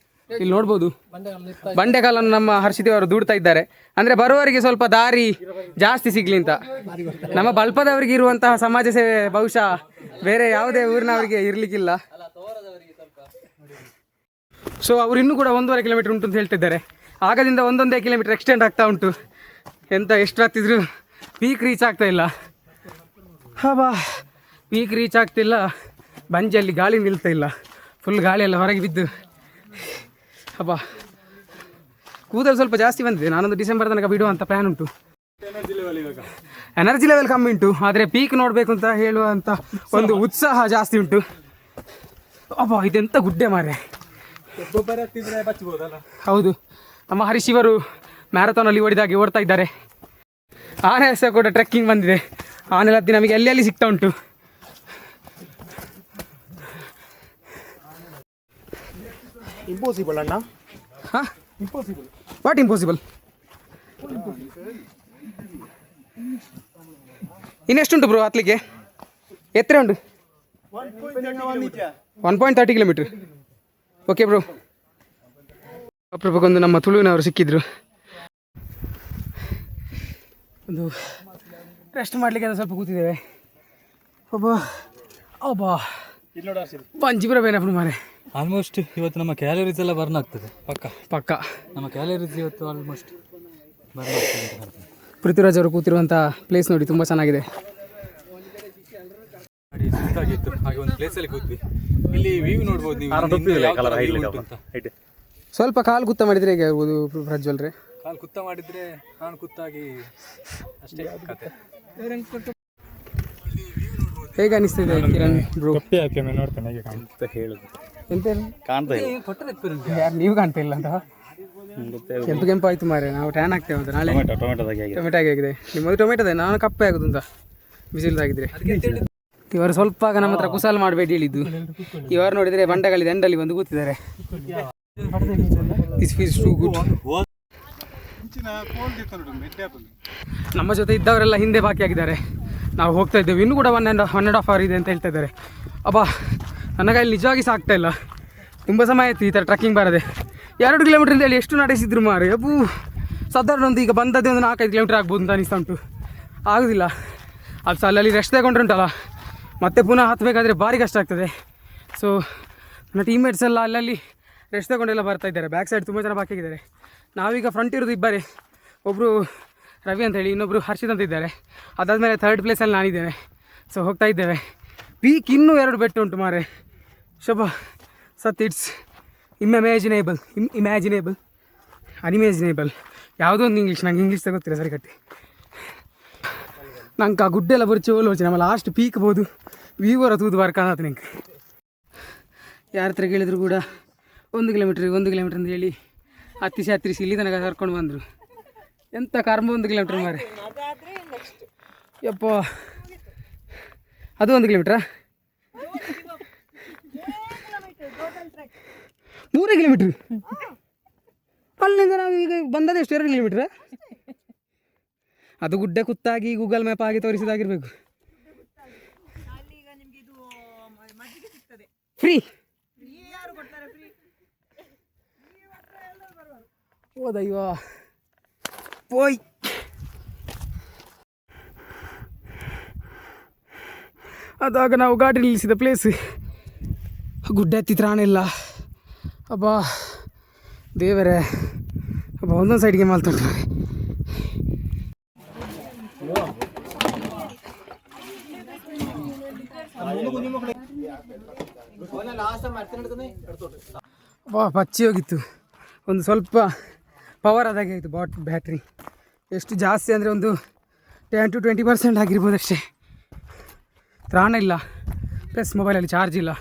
ಇಲ್ಲಿ ನೋಡ್ಬೋದು ಬಂಡೆಕಲ್ಲನ್ನು ನಮ್ಮ ಹರ್ಷಿದೇವರು ದೂಡ್ತಾ ಇದ್ದಾರೆ. ಅಂದರೆ ಬರುವವರಿಗೆ ಸ್ವಲ್ಪ ದಾರಿ ಜಾಸ್ತಿ ಸಿಗ್ಲಿ ಅಂತ. ನಮ್ಮ ಬಲ್ಪದವರಿಗೆ ಇರುವಂತಹ ಸಮಾಜ ಸೇವೆ ಬಹುಶಃ ಬೇರೆ ಯಾವುದೇ ಊರಿನವರಿಗೆ ಇರಲಿಕ್ಕಿಲ್ಲ. ಸೊ ಅವರು ಇನ್ನೂ ಕೂಡ 1.5 ಕಿಲೋಮೀಟರ್ ಉಂಟು ಅಂತ ಹೇಳ್ತಿದ್ದಾರೆ. ಆಗದಿಂದ 1 ಕಿಲೋಮೀಟರ್ ಎಕ್ಸ್ಟೆಂಡ್ ಆಗ್ತಾ ಉಂಟು. ಎಷ್ಟು ಹತ್ತಿದ್ರು ಪೀಕ್ ರೀಚ್ ಆಗ್ತಾ ಇಲ್ಲ. ಹಬಾ ಪೀಕ್ ರೀಚ್ ಆಗ್ತಿಲ್ಲ. ಬಂಜಲ್ಲಿ ಗಾಳಿ ನಿಲ್ತಾ ಇಲ್ಲ. ಫುಲ್ ಗಾಳಿ ಎಲ್ಲ ಹೊರಗೆ ಬಿದ್ದು ಹಬ್ಬಾ ಕೂದಲು ಸ್ವಲ್ಪ ಜಾಸ್ತಿ ಬಂದಿದೆ. ನಾನೊಂದು ಡಿಸೆಂಬರ್ ತನಕ ಬಿಡುವಂಥ ಪ್ಲ್ಯಾನ್ ಉಂಟು. ಎನರ್ಜಿ ಲೆವೆಲ್ ಕಮ್ಮಿ ಉಂಟು, ಆದರೆ ಪೀಕ್ ನೋಡಬೇಕು ಅಂತ ಹೇಳುವಂಥ ಒಂದು ಉತ್ಸಾಹ ಜಾಸ್ತಿ ಉಂಟು. ಅಬ್ಬಾ ಇದೆಂತ ಗುಡ್ಡೆ ಮಾರೆ. ಹೌದು, ನಮ್ಮ ಹರೀಶ್ ಇವರು ಮ್ಯಾರಥಾನಲ್ಲಿ ಓಡ್ತಾ ಇದ್ದಾರೆ. ಆನೆ ಸಹ ಕೂಡ ಟ್ರೆಕ್ಕಿಂಗ್ ಬಂದಿದೆ. ಆನೆ ಲತ್ತಿ ನಮಗೆ ಎಲ್ಲಿ ಸಿಗ್ತಾ ಉಂಟು. ಇಂಪಾಸಿಬಲ್ ಅಣ್ಣ. ಹಾಂ ಇಂಪಾಸಿಬಲ್. What impossible? ಇನ್ನೆಷ್ಟುಂಟು ಬ್ರೋ ಹತ್ತಲಿಕ್ಕೆ? ಎತ್ತರ ಉಂಟು 1.30 ಕಿಲೋಮೀಟ್ರ್. Okay bro. ಅಪರೂಪಕ್ಕೊಂದು ನಮ್ಮ ತುಳುವಿನವರು ಸಿಕ್ಕಿದ್ರು. ಒಂದು ರೆಸ್ಟ್ ಮಾಡಲಿಕ್ಕೆ ಸ್ವಲ್ಪ ಕೂತಿದ್ದೇವೆ. ಒಬ್ಬ ಬಂಜಿಪುರ ಬೇನಪ್ಪ ಮಾರೆ. ಆಲ್ಮೋಸ್ಟ್ ಇವತ್ತು ನಮ್ಮ ಕ್ಯಾಲರೀಸ್ ಎಲ್ಲ ಬರ್ನ್ ಆಗ್ತದೆ. ಪಕ್ಕ ನಮ್ಮ ಕ್ಯಾಲರೀಸ್ ಇವತ್ತು ಆಲ್ಮೋಸ್ಟ್ ಬರ್ನ್ ಆಗ್ತದೆ. ಪೃಥ್ವಿರಾಜ್ ಅವರು ಕೂತಿರುವಂಥ ಪ್ಲೇಸ್ ನೋಡಿ, ತುಂಬ ಚೆನ್ನಾಗಿದೆ. ಸುಸ್ತಾಗಿತ್ತು, ಹಾಗೆ ಒಂದು ಪ್ಲೇಸಲ್ಲಿ ಕೂತ್ವಿ. ಇಲ್ಲಿ ವ್ಯೂ ನೋಡ್ಬೋದು ನೀವು. ಸ್ವಲ್ಪ ಕಾಲು ಕುತ್ತ ಮಾಡಿದರೆ ಹೇಗೆ ಆಗ್ಬೋದು ಪ್ರಜ್ವಲ್ರೆ? ಕಾಲು ಕುತ್ತ ಮಾಡಿದರೆ ನಾನು ಕುತ್ತಾಗಿ ಅಷ್ಟೇ ಕತೆ. ಹೇಗೆ ಅನಿಸ್ತಿದೆ ಕಿರಣ್ ಬ್ರೋ? ನೋಡ್ತಾನೆ ಹೇಗೆ ಕಾಣುತ್ತೆ ಹೇಳುದು. ಎಂತ ಕಾಣ್ತಾ ಇಲ್ಲ. ಯಾರು ನೀವು ಕಾಣ್ತಾ ಇಲ್ಲ ಅಂತ? ಕೆಂಪು ಆಯ್ತು ಮಾರೆ. ನಾವು ಟ್ಯಾನ್ ಆಗ್ತೇವೆ ಅಂತ. ನಾಳೆ ಟೊಮೆಟೊ ಆಗಿದೆ. ನಿಮ್ಮದು ಟೊಮೆಟೊದೆ, ನಾನು ಕಪ್ಪೆ ಆಗೋದು ಅಂತ ಬಿಸಿಲ್ದಾಗಿದ್ರೆ. ಇವರು ಸ್ವಲ್ಪ ನಮ್ಮ ಹತ್ರ ಕುಸಾಲ್ ಮಾಡಬೇಡಿ ಹೇಳಿದ್ದು. ಇವರು ನೋಡಿದರೆ ಬಂಡೆಗಳಿದೆ ಎಂಡಲ್ಲಿ ಬಂದು ಕೂತಿದ್ದಾರೆ. This feels too good. ನಮ್ಮ ಜೊತೆ ಇದ್ದವರೆಲ್ಲ ಹಿಂದೆ ಬಾಕಿ ಆಗಿದ್ದಾರೆ. ನಾವು ಹೋಗ್ತಾ ಇದ್ದೇವೆ. ಇನ್ನೂ ಕೂಡ 1.5 ಅವರ್ ಇದೆ ಅಂತ ಹೇಳ್ತಾ ಇದ್ದಾರೆ. ಅಬ್ಬಾ ನನ್ನ ಕೈಯಲ್ಲಿ ನಿಜವಾಗಿ ಸಾಕ್ತಾ ಇಲ್ಲ. ತುಂಬ ಸಮಯ ಆಯಿತು ಈ ಥರ ಟ್ರಕ್ಕಿಂಗ್ ಬರದೆ. 2 ಕಿಲೋಮೀಟ್ರ್ ಹೇಳಿ ಎಷ್ಟು ನಡೆಸಿದ್ರು ಮಾರೆ. ಅಬ್ಬೂ ಸಾಧಾರಣ ಒಂದು ಈಗ ಬಂದದ್ದೇ ಒಂದು 4-5 ಕಿಲೋಮೀಟ್ರ್ ಆಗ್ಬೋದು ಅಂತ ಅನಿಸ್ತಾ ಉಂಟು. ಆಗೋದಿಲ್ಲ. ಅದು ಸಹ ಅಲ್ಲಿ ರೆಸ್ಟ್ ತಗೊಂಡ್ರೆ ಉಂಟಲ್ಲ, ಮತ್ತೆ ಪುನಃ ಹತ್ತಬೇಕಾದ್ರೆ ಭಾರಿ ಕಷ್ಟ ಆಗ್ತದೆ. ಸೊ ನನ್ನ ಟೀಮ್ಮೇಟ್ಸ್ ಎಲ್ಲ ಅಲ್ಲಲ್ಲಿ ರೆಸ್ಟ್ ತಗೊಂಡೆಲ್ಲ ಬರ್ತಾ ಇದ್ದಾರೆ. ಬ್ಯಾಕ್ ಸೈಡ್ ತುಂಬ ಜನ ಬಾಕಿ ಆಗಿದ್ದಾರೆ. ನಾವೀಗ ಫ್ರಂಟ್ ಇರೋದು ಇಬ್ಬರೇ. ಒಬ್ಬರು ರವಿ ಅಂತ ಹೇಳಿ, ಇನ್ನೊಬ್ಬರು ಹರ್ಷಿತ್ ಅಂತ ಇದ್ದಾರೆ. ಅದಾದಮೇಲೆ 3rd ಪ್ಲೇಸಲ್ಲಿ ನಾನಿದ್ದೇನೆ. ಸೊ ಹೋಗ್ತಾ ಇದ್ದೇವೆ. ಪೀಕ್ ಇನ್ನೂ 2 ಬೆಟ್ಟ ಉಂಟು ಮಾರೆ. ಶಬ ಇಟ್ಸ್ ಇಮ್ಯಾಜಿನೇಬಲ್ ಅನ್ಇಮ್ಯಾಜಿನೇಬಲ್ ಯಾವುದೋ ಒಂದು ಇಂಗ್ಲೀಷ್. ನಂಗೆ ಇಂಗ್ಲೀಷ್ ತಗೋತೀರ ಸರಿ ಕಟ್ಟಿ. ನಂಗೆ ಆ ಗುಡ್ಡೆಲ್ಲ ಬರುಚಿ ಓಲೋಚನೆ. ನಮ್ಮ ಲಾಸ್ಟ್ ಪೀಕ್ ಬೋದು ವ್ಯೂವರ ತೂದು ಬರ್ಕಾನತ್. ನಿಂಗೆ ಯಾರ ಹತ್ರ ಕೇಳಿದ್ರು ಕೂಡ 1 ಕಿಲೋಮೀಟ್ರ್ ಅಂತ ಹೇಳಿ ಹತ್ತಿಸಿ ಇಲ್ಲಿ ತನಕ ಕರ್ಕೊಂಡು ಬಂದರು. ಎಂಥ ಕರ್ಮ 1 ಕಿಲೋಮೀಟ್ರ್ ಮಾರೆ. ಯಪ್ಪ ಅದು 1 ಕಿಲೋಮೀಟ್ರಾ? 3 ಕಿಲೋಮೀಟ್ರ್. ಅಲ್ಲಿಂದ ನಾವು ಈಗ ಬಂದದ್ದು ಎಷ್ಟು 2 ಕಿಲೋಮೀಟ್ರ್? ಅದು ಗುಡ್ಡೆ ಕುತ್ತಾಗಿ ಗೂಗಲ್ ಮ್ಯಾಪ್ ಆಗಿ ತೋರಿಸಿದಾಗಿರ್ಬೇಕು. ಫ್ರೀ ಓದಯ್ಯೋ ಪೋಯ್. ಅದಾಗ ನಾವು ಗಾಡಿ ನಿಲ್ಲಿಸಿದ ಪ್ಲೇಸ್ ಗುಡ್ಡೆ ಹತ್ತಿತ್ರ ಇಲ್ಲ. ಅಬ್ಬಾ ದೇವರೇ, ಅಬ್ಬ ಒಂದೊಂದು ಸೈಡ್ಗೆ ಮಾಲ್ತೊಂಡ್ರೆ. ವಾ ಪಚ್ಚಿ ಹೋಗಿತ್ತು. ಒಂದು ಸ್ವಲ್ಪ ಪವರ್ ಆದಾಗೆ ಆಯಿತು ಬ್ಯಾಟ್ರಿ. ಎಷ್ಟು ಜಾಸ್ತಿ ಅಂದರೆ ಒಂದು 10 to 20% ಆಗಿರ್ಬೋದು ಅಷ್ಟೇ. ತ್ರಾಣ ಇಲ್ಲ, ಪ್ಲಸ್ ಮೊಬೈಲಲ್ಲಿ ಚಾರ್ಜ್ ಇಲ್ಲ.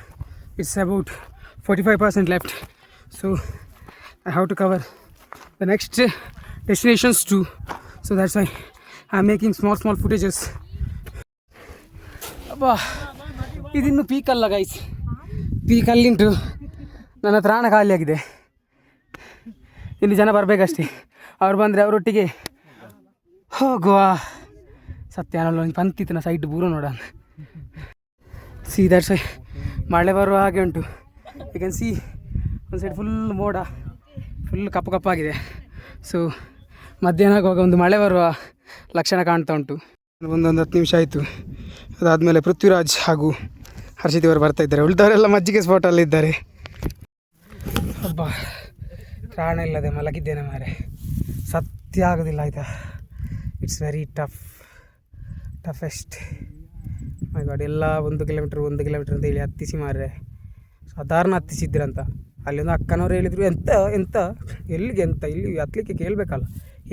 It's about 45% left. So I have to cover the next destinations too. So that's why I am making small footages. ಅಬ್ಬಾ ಇದಿನ್ನೂ ಪೀಕಲ್ಲ ಗೈಸ್. ಪೀಕಲ್ಲಿಂಟು ನನ್ನ ತ್ರಾಣ ಖಾಲಿಯಾಗಿದೆ. ಇಲ್ಲಿ ಜನ ಬರಬೇಕಷ್ಟೇ. ಅವ್ರು ಬಂದರೆ ಅವರೊಟ್ಟಿಗೆ ಹೋಗುವ. ಸತ್ಯ ಅನ್ನೋಲ್ಲ ಪಂತಿತ್ತಿನ ಸೈಟ್ ಪೂರ ನೋಡೋಣ. ಸಿ ದಟ್ಸ್ ಮಳೆ ಬರುವ ಹಾಗೆ ಉಂಟು. ಯು ಕ್ಯಾನ್ ಸಿ ಒಂದು ಸೈಡ್ ಫುಲ್ ಮೋಡ. ಫುಲ್ ಕಪ್ಪು ಕಪ್ಪಾಗಿದೆ. ಸೊ ಮಧ್ಯಾಹ್ನ ಆಗುವಾಗ ಒಂದು ಮಳೆ ಬರುವ ಲಕ್ಷಣ ಕಾಣ್ತಾ ಉಂಟು. ಒಂದು 10 ನಿಮಿಷ ಆಯಿತು. ಅದಾದಮೇಲೆ ಪೃಥ್ವಿರಾಜ್ ಹಾಗೂ ಹರ್ಷಿತ್ ಅವರು ಬರ್ತಾ ಇದ್ದಾರೆ. ಉಳಿದವರೆಲ್ಲ ಮಜ್ಜಿಗೆ ಸ್ಪಾಟಲ್ಲಿದ್ದಾರೆ. ಒಬ್ಬ ಪ್ರಾಣ ಇಲ್ಲದೆ ಮಲಗಿದ್ದೇನೆ ಮಾರೆ, ಸತ್ಯ ಆಗೋದಿಲ್ಲ ಆಯಿತಾ. It's very toughest. My god, ಎಲ್ಲ 1 ಕಿಲೋಮೀಟ್ರ್ ಅಂತ ಹೇಳಿ ಹತ್ತಿಸಿ ಮಾರ್ರೆ, ಸಾಧಾರಣ ಹತ್ತಿಸಿದ್ರಂತ. ಅಲ್ಲಿ ಒಂದು ಅಕ್ಕನವ್ರು ಹೇಳಿದರು, ಎಂತ ಎಲ್ಲಿಗೆ ಅಂತ, ಇಲ್ಲಿ ಹತ್ತಲಿಕ್ಕೆ ಕೇಳಬೇಕಲ್ಲ,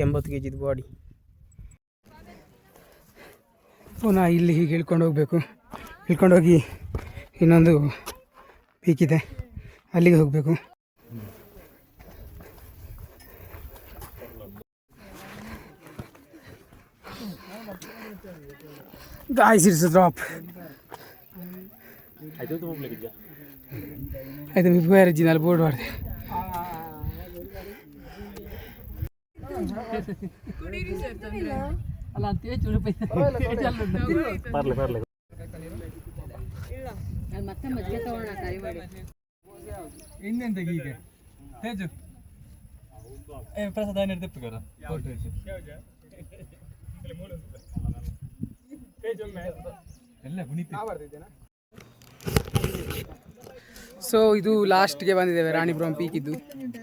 80 kg ಬಾಡಿ. ಪುನಃ ಇಲ್ಲಿ ಹೀಗೆ ಇಳ್ಕೊಂಡೋಗಿ ಇನ್ನೊಂದು ಪೀಕಿದೆ, ಅಲ್ಲಿಗೆ ಹೋಗಬೇಕು. Guys, it's a drop. ಆಯ್ತು ಮಿಪ್ಪಾರಿಜಿನಲ್ಲಿ ಬೋರ್ಡ್ ಮಾಡಿದೆ. ಇನ್ನೆಂತ ಹೀಗೆ ತೇಜು ಪ್ರಸಾದ ತೆಪ್ಪುಗಾರ ಎಲ್ಲ ಸೊ ಇದು ಲಾಸ್ಟ್ಗೆ ಬಂದಿದ್ದೇವೆ, ರಾಣಿಪುರಂ ಪೀಕ್ ಇದ್ದು.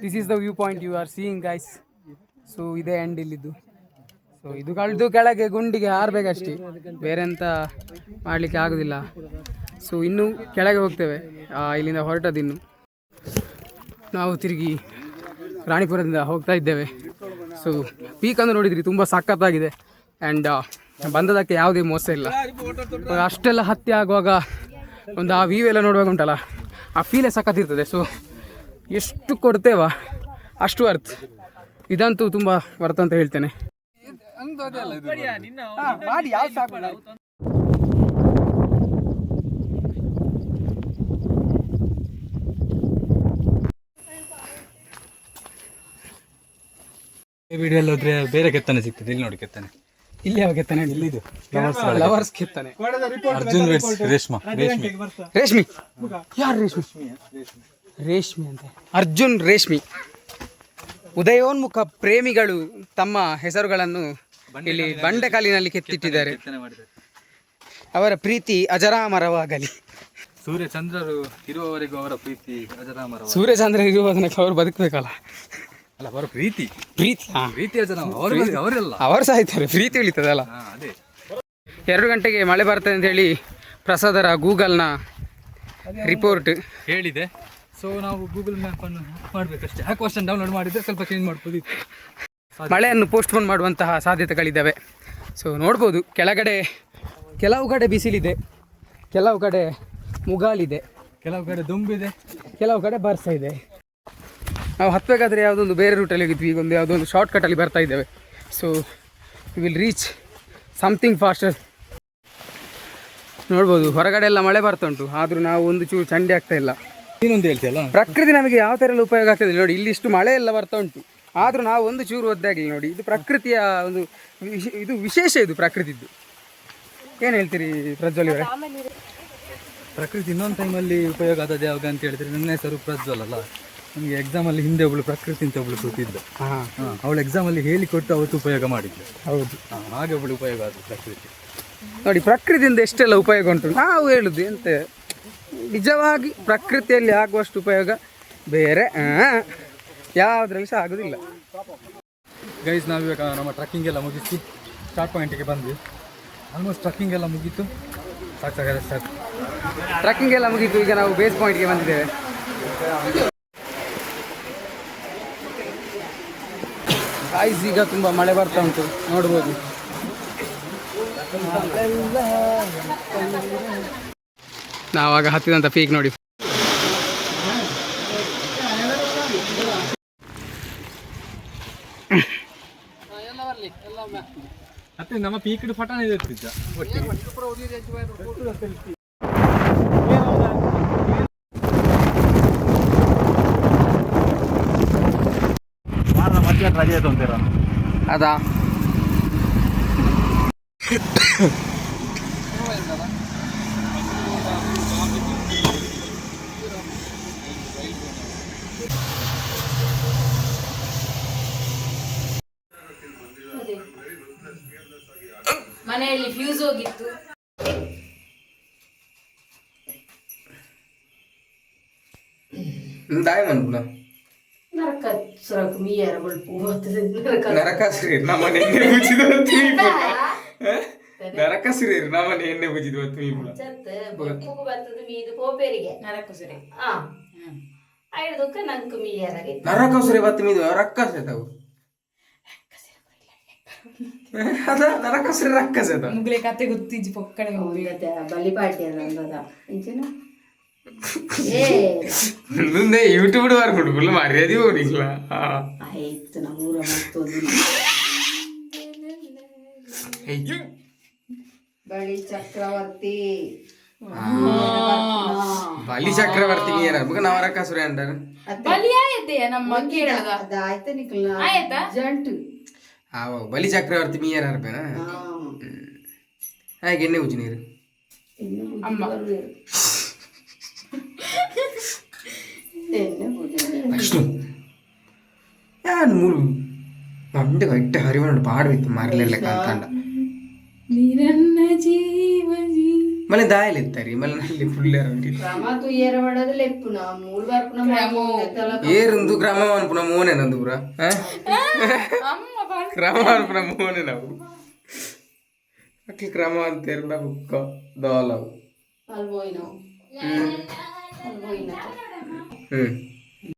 This is the view point you are seeing guys. So ಇದೇ ಎಂಡ್ ಇಲ್ಲಿದ್ದು. ಸೊ ಇದು ಕಳೆದು ಕೆಳಗೆ ಗುಂಡಿಗೆ ಹಾರಬೇಕಷ್ಟೇ, ಬೇರೆ ಎಂತ ಮಾಡಲಿಕ್ಕೆ ಆಗೋದಿಲ್ಲ. ಸೊ ಇನ್ನೂ ಕೆಳಗೆ ಹೋಗ್ತೇವೆ, ಇಲ್ಲಿಂದ ಹೊರಟದಿನ್ನು. ನಾವು ತಿರುಗಿ ರಾಣಿಪುರದಿಂದ ಹೋಗ್ತಾ ಇದ್ದೇವೆ. ಸೊ ಪೀಕನ್ನು ನೋಡಿದ್ರಿ, ತುಂಬ ಸಖತ್ತಾಗಿದೆ. ಆ್ಯಂಡ್ ಬಂದದಕ್ಕೆ ಯಾವುದೇ ಮೋಸ ಇಲ್ಲ. ಅಷ್ಟೆಲ್ಲ ಹತ್ಯೆ ಆಗುವಾಗ ಒಂದು ಆ ವ್ಯೂ ಎಲ್ಲ ನೋಡುವಾಗ ಉಂಟಲ್ಲ, ಆ ಫೀಲೇ ಸಖತ್ತಿರ್ತದೆ. ಸೊ ಎಷ್ಟು ಕೊಡ್ತೇವ ಅಷ್ಟು ವರ್ತ್. ಇದಂತೂ ತುಂಬ ವರ್ತ್ ಅಂತ ಹೇಳ್ತೇನೆ. ವಿಡಿಯೋ ಎಲ್ಲ ಹೋದ್ರೆ ಬೇರೆ ಕೆತ್ತನೆ ಸಿಗ್ತದೆ. ಇಲ್ಲಿ ನೋಡಿ ಕೆತ್ತನೆ, ಇಲ್ಲಿ ಯಾವ ಕೆತ್ತನೆ? ಇಲ್ಲಿದು ಲವರ್ಸ್ ಕೆತ್ತನೆ. ಅರ್ಜುನ್ ರೇಷ್ಮಿ ಯಾರು? ರೇಷ್ಮಿ ಅಂತ. ಅರ್ಜುನ್ ರೇಷ್ಮಿ. ಉದಯೋನ್ಮುಖ ಪ್ರೇಮಿಗಳು ತಮ್ಮ ಹೆಸರುಗಳನ್ನು ಇಲ್ಲಿ ಬಂಡೆಕಾಲಿನಲ್ಲಿ ಕೆತ್ತಿಟ್ಟಿದ್ದಾರೆ. ಅವರ ಪ್ರೀತಿ ಅಜರಾಮರವಾಗಲಿ. ಸೂರ್ಯಚಂದ್ರರು ಇರುವವರೆಗೂ ಅವರ ಪ್ರೀತಿ ಅಜರಾಮರ. ಸೂರ್ಯಚಂದ್ರ ಇರುವುದನ್ನ ಅವರು ಬದುಕಬೇಕಲ್ಲ. ಅಲ್ಲ, ಅವರ ಪ್ರೀತಿ ಅವರೆಲ್ಲ ಅವರು ಸಾಯ್ತಾರೆ, ಪ್ರೀತಿ ಉಳಿತದಲ್ಲ. ಅದೇ 2 ಗಂಟೆಗೆ ಮಳೆ ಬರ್ತದೆ ಅಂತ ಹೇಳಿ ಪ್ರಸಾದರ ಗೂಗಲ್ನ ರಿಪೋರ್ಟ್ ಹೇಳಿದೆ. ಸೊ ನಾವು ಗೂಗಲ್ ಮ್ಯಾಪ್ ಅನ್ನು ಮಾಡಬೇಕಷ್ಟೇ. ಆ ಕ್ವಶನ್ ಡೌನ್ಲೋಡ್ ಮಾಡಿದ್ರೆ ಸ್ವಲ್ಪ ಚೇಂಜ್ ಮಾಡ್ಬೋದು. ಮಳೆಯನ್ನು ಪೋಸ್ಟ್ಪೋನ್ ಮಾಡುವಂತಹ ಸಾಧ್ಯತೆಗಳಿದ್ದಾವೆ. ಸೊ ನೋಡ್ಬೋದು, ಕೆಲವು ಕಡೆ ಬಿಸಿಲಿದೆ, ಕೆಲವು ಕಡೆ ಮುಗಾಲಿದೆ, ಕೆಲವು ಕಡೆ ದುಂಬಿದೆ, ಕೆಲವು ಕಡೆ ಬರ್ಸ ಇದೆ. ನಾವು ಹತ್ತಬೇಕಾದ್ರೆ ಯಾವುದೊಂದು ಬೇರೆ ರೂಟಲ್ಲಿ ಹೋಗಿದ್ವಿ, ಈಗ ಯಾವುದೋ ಒಂದು ಶಾರ್ಟ್ ಕಟ್ಟಲ್ಲಿ ಬರ್ತಾ ಇದ್ದೇವೆ. So we will reach something faster. ನೋಡ್ಬೋದು, ಹೊರಗಡೆ ಎಲ್ಲ ಮಳೆ ಬರ್ತಾ ಉಂಟು, ಆದರೂ ನಾವು ಒಂದು ಚೂರು ಚಂಡಿ ಆಗ್ತಾ ಇಲ್ಲ. ಇನ್ನೊಂದು ಹೇಳ್ತೀಯಲ್ಲ, ಪ್ರಕೃತಿ ನಮಗೆ ಯಾವ ಥರ ಎಲ್ಲ ಉಪಯೋಗ ಆಗ್ತದೆ ನೋಡಿ. ಇಲ್ಲಿಷ್ಟು ಮಳೆ ಎಲ್ಲ ಬರ್ತಾ ಉಂಟು, ಆದರೂ ನಾವು ಒಂದು ಚೂರು ಒದ್ದಾಗಿಲ್ಲ ನೋಡಿ. ಇದು ಪ್ರಕೃತಿಯ ಒಂದು ಇದು ವಿಶೇಷ, ಇದು ಪ್ರಕೃತಿದ್ದು. ಏನು ಹೇಳ್ತೀರಿ ಪ್ರಜ್ವಲ್ ಅವರೇ? ಪ್ರಕೃತಿ ಇನ್ನೊಂದು ಟೈಮಲ್ಲಿ ಉಪಯೋಗ ಆದದ್ದು ಯಾವಾಗ ಅಂತ ಹೇಳಿದ್ರೆ, ನನ್ನ ಹೆಸರು ಪ್ರಜ್ವಲ್ ಅಲ್ಲ. ನಮಗೆ ಎಕ್ಸಾಮಲ್ಲಿ ಹಿಂದೆ ಒಬ್ಳು ಪ್ರಕೃತಿ ಅಂತ ಒಬ್ಳು ಕೂತಿದ್ದ. ಅವಳು ಎಕ್ಸಾಮಲ್ಲಿ ಹೇಳಿಕೊಟ್ಟು ಅವತ್ತು ಉಪಯೋಗ ಮಾಡಿದ್ಲು. ಹೌದು, ಹಾಗೆ ಒಬ್ಳು ಉಪಯೋಗ ಆದ ಪ್ರಕೃತಿ ನೋಡಿ. ಪ್ರಕೃತಿಯಿಂದ ಎಷ್ಟೆಲ್ಲ ಉಪಯೋಗ ಉಂಟು. ನಾವು ಹೇಳುದು ಎಂತ, ನಿಜವಾಗಿ ಪ್ರಕೃತಿಯಲ್ಲಿ ಆಗುವಷ್ಟು ಉಪಯೋಗ ಬೇರೆ ಯಾವುದ್ರಲ್ಲಿ ಸಹ ಆಗೋದಿಲ್ಲ. ಗೈಸ್, ನಾವಿವಾಗ ನಮ್ಮ ಟ್ರಕ್ಕಿಂಗ್ ಎಲ್ಲ ಮುಗಿಸಿ ಸ್ಟಾರ್ಟ್ ಪಾಯಿಂಟಿಗೆ ಬಂದ್ವಿ. ಆಲ್ಮೋಸ್ಟ್ ಟ್ರಕ್ಕಿಂಗ್ ಎಲ್ಲ ಮುಗೀತು, ಸಾಕು. ಟ್ರಕ್ಕಿಂಗ್ ಎಲ್ಲ ಮುಗೀತು, ಈಗ ನಾವು ಬೇಸ್ ಪಾಯಿಂಟ್ಗೆ ಬಂದಿದ್ದೇವೆ. ಗೈಸ್, ಈಗ ತುಂಬ ಮಳೆ ಬರ್ತಾ ಉಂಟು, ನೋಡ್ಬೋದು. ನಾವಾಗ ಹತ್ತಿದಂಥ ಪೀಕ್ ನೋಡಿ. ಮತ್ತೆ ನಮ್ಮ ಪೀಕ್ ಪಟಾಣ ಇರ್ತಿದ್ದ ಒಟ್ಟಿಗೆ. ರಜೆ ಆಯ್ತು ಅಂತೀರ ಅದಾ? ಮನೆಯಲ್ಲಿ ಫ್ಯೂಸ್ ಹೋಗಿತ್ತು. ದಾಯ ಮನ್ಪುನ ನರಕಾಸುರಕ್ಕೆ ಮೀಯರ ಬಳ್ಪು ಹೋಗ್ತದೆ. ನರಕಾಸುರಿ ನಮ್ಮನೆ ಎಣ್ಣೆ ಬುಜಿದ ನರಕಾಸುರಿ ನಮ್ಮನೆ ಎಣ್ಣೆ ಬುಜಿದ ಮೀಪುನ ಬುಕ್ಕು ಬರ್ತದೆ ಮೀದು ಪೋಪೇರಿಗೆ ನರಕಾಸುರಿ. ಐದಕ್ಕ ನಂಕ ಮೀಯರಾಗಿ ನರಕಾಸುರಿ ಬತ್ತ ಮೀದು ರಕ್ಕಸ ಆಯ್ತಾವು ಅದ ನರಕಾಸುರಿ ರಕ್ಕಸ ಆಯ್ತ ಮುಗ್ಲೆ ಕತೆ ಗೊತ್ತಿಜ್ಜಿ ಪೊಕ್ಕಡೆ ಬಲಿಪಾಟಿ ಅದ ಇಂಚಿನ ಮುಂದೆ ಯೂಟ್ಯೂಬ್ ಬರ್ಬಿಡು ಫುಲ್ ಮರ್ಯಾದೆ ಹೋಗಿಲ್ಲ. ಆಯ್ತು ನಮ್ಮೂರ ಮತ್ತೊಂದು ಬಳಿ ಚಕ್ರವರ್ತಿ ಬಲಿ ಚಕ್ರವರ್ತಿ ಏನ ನವರಕಾಸುರಿ ಅಂటారు. ಬಲಿ ಚಕ್ರವರ್ತಿ ಮೀಯರ ಅರ್ಬೇನ ಹಾಗೆ ಎಣ್ಣೆ ಉಜ್ಜಿ ನೀರು ಅಷ್ಟು ಯಾರು ಮೂರು ಮಂಡೆ ಕಟ್ಟ ಹರಿವನು ಪಾಡಬೇಕು ಮಾರಲೆಲ್ಲ ಕಾಂತಾಂಡ ಮಳೆ ದಾಯಲಿ ಇರ್ತಾರೆ ಮಳೆ ನಲ್ಲಿ ಫುಲ್ ಏರಂದು ಗ್ರಾಮ ಅನ್ಪುನ ಮೋನೆ ನಂದು ಪುರ ಗ್ರಾಮ ಅನ್ಪುನ ಮೋನೆ ನಾವು ಅಟ್ಲಿ ಕ್ರಮ ಅಂತ ಬುಕ್ಕ ದೋಲವು ಅಲ್ಬೋಯ್ನೋ ಹ್ಮ್